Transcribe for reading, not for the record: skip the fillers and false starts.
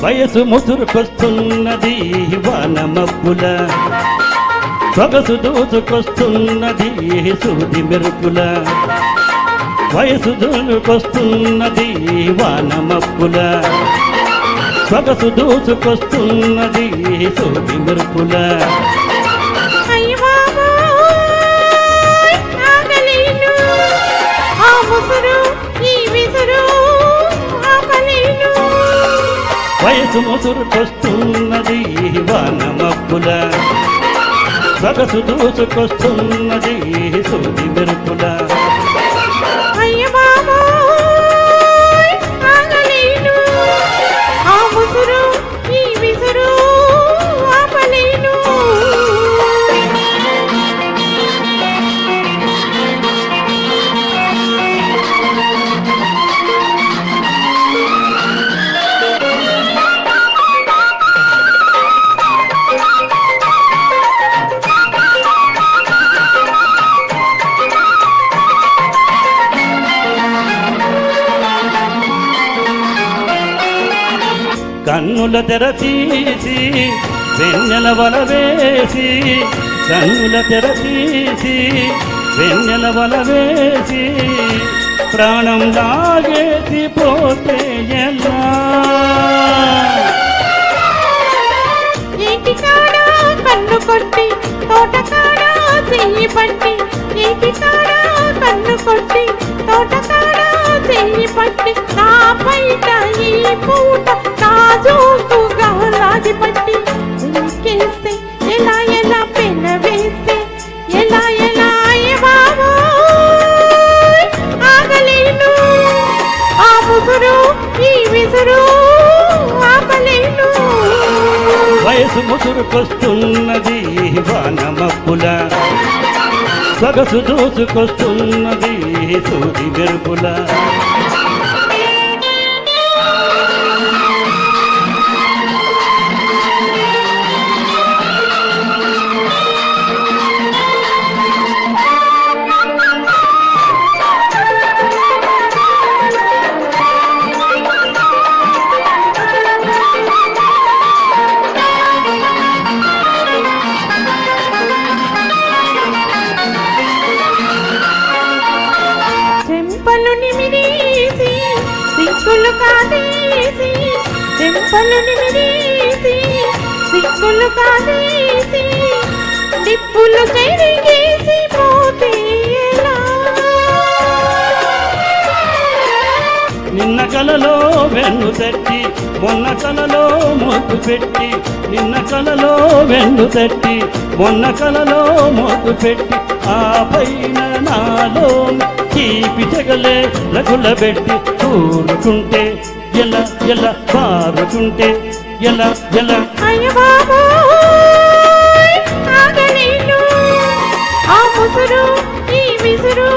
వయసు ముసురుకొస్తున్నది వాన మబ్బుల సొగసు దూసుకొస్తున్నది సూది మెరుపుల వయసు దూసుకొస్తున్నది వాన మబ్బుల సొగసు దూసుకొస్తున్నది సూది మెరుపుల వయసు ముసురుకొస్తున్నది వాన మబ్బుల సొగసు దూసుకొస్తున్నది సూది మెరుపుల కన్నుల తెర తీసి వెన్నెల వల వేసి కన్నుల తెర తీసి వెన్నెల వల వేసి ప్రాణం లాగేసి పోతే ఎలా ఏటికాడా కన్ను కొట్టి తోటకాడా చెయ్యి పట్టి ఏటికాడా కన్ను కొట్టి తోటకాడా చెయ్యి పట్టి నా పైట ఈ పూట నాజూకుగా లాగి పట్టి ఇంకేస్తే ఎలా ఎలా పెన వేస్తే ఎలా ఎలా బాబా ఆగలేను ఆ ముసురు ఈ విసురు ఆపలేను వయసు ముసురుకొస్తున్నది వాన మబ్బుల సొగసు దూసుకొస్తున్నది సూది మెరుపుల చెంపలు నిమిరేసి సిగ్గులు కాదేసి చెంపలు నిమిరేసి సిగ్గులు కాదేసి నిప్పులు చెరిగేసి పోతే ఎలా నిన్న కలలో వెన్ను తట్టి మొన్న కలలో మోతు పెట్టి నిన్న కలలో వెన్ను తట్టి మొన్న కలలో మోతు పెట్టి ఆ పైన నాలో తీపి చెగలే లగులబెట్టి కూరుకుంటే ఎలా ఎలా పారుకుంటే ఎలా ఎలా బాబా ఆగలేను ఆ ముసురు ఈ విసురు